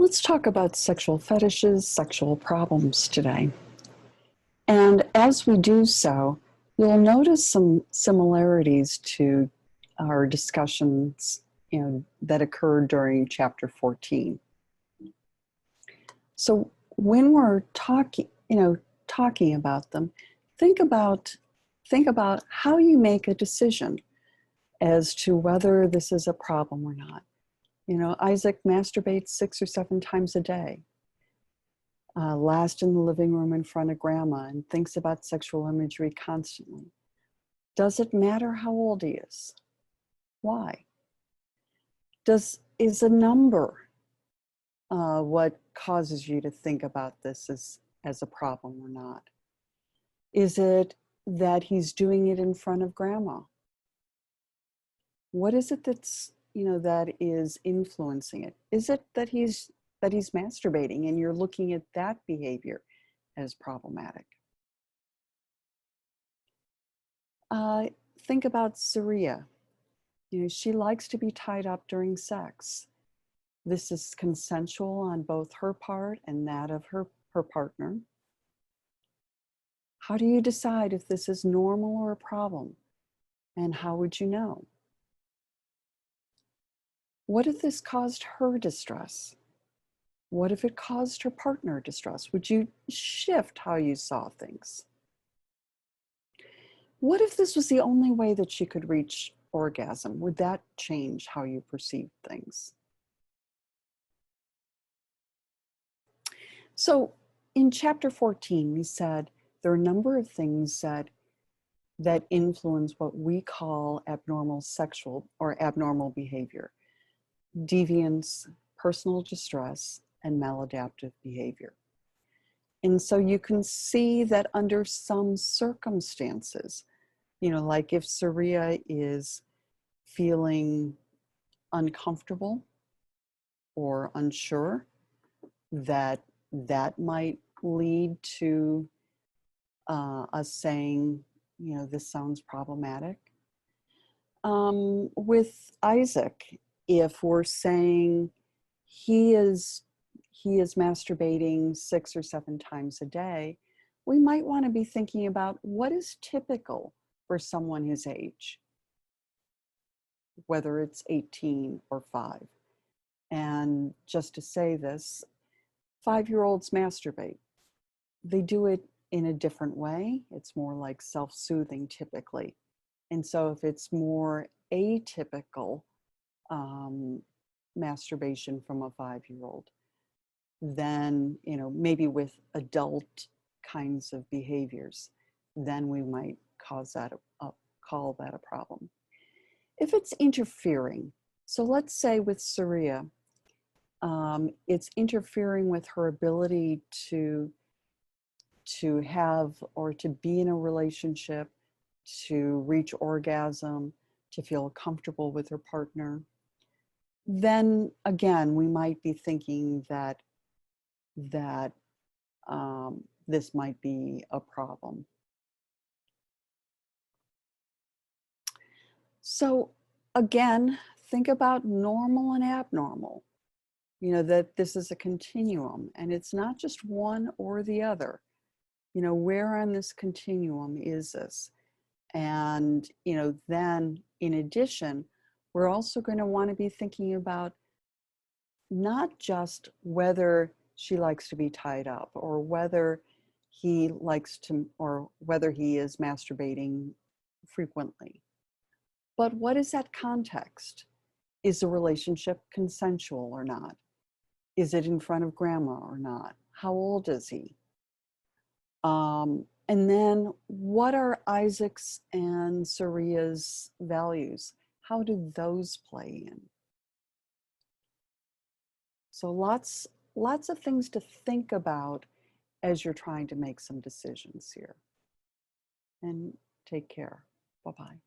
Let's talk about sexual fetishes, sexual problems today. And as we do so, you'll notice some similarities to our discussions, that occurred during chapter 14. So when we're talking about them, think about how you make a decision as to whether this is a problem or not. Isaac masturbates 6 or 7 times a day, last in the living room in front of grandma, and thinks about sexual imagery constantly. Does it matter how old he is? Why? Is a number what causes you to think about this as a problem or not? Is it that he's doing it in front of grandma? What is it that is influencing it? Is it that he's masturbating and you're looking at that behavior as problematic? Think about Saria. She likes to be tied up during sex. This is consensual on both her part and that of her partner. How do you decide if this is normal or a problem? And how would you know? What if this caused her distress? What if it caused her partner distress? Would you shift how you saw things? What if this was the only way that she could reach orgasm? Would that change how you perceive things? So in chapter 14, we said there are a number of things that influence what we call abnormal sexual or abnormal behavior: deviance, personal distress, and maladaptive behavior. And so you can see that under some circumstances, like if Saria is feeling uncomfortable or unsure, that might lead to us saying, this sounds problematic. With Isaac, if we're saying he is masturbating 6 or 7 times a day, we might want to be thinking about what is typical for someone his age, whether it's 18 or 5. And just to say this, 5-year-olds masturbate. They do it in a different way. It's more like self-soothing typically. And so if it's more atypical masturbation from a 5-year-old, then, maybe with adult kinds of behaviors, then we might call that a problem. If it's interfering, so let's say with Saria, it's interfering with her ability to have or to be in a relationship, to reach orgasm, to feel comfortable with her partner, then again, we might be thinking that this might be a problem. So again, think about normal and abnormal. That this is a continuum and it's not just one or the other. Where on this continuum is this? And, then in addition, we're also going to want to be thinking about not just whether she likes to be tied up or whether he likes to, or whether he is masturbating frequently, but what is that context? Is the relationship consensual or not? Is it in front of grandma or not? How old is he? And then what are Isaac's and Saria's values? How do those play in? So lots of things to think about as you're trying to make some decisions here. And take care. Bye-bye.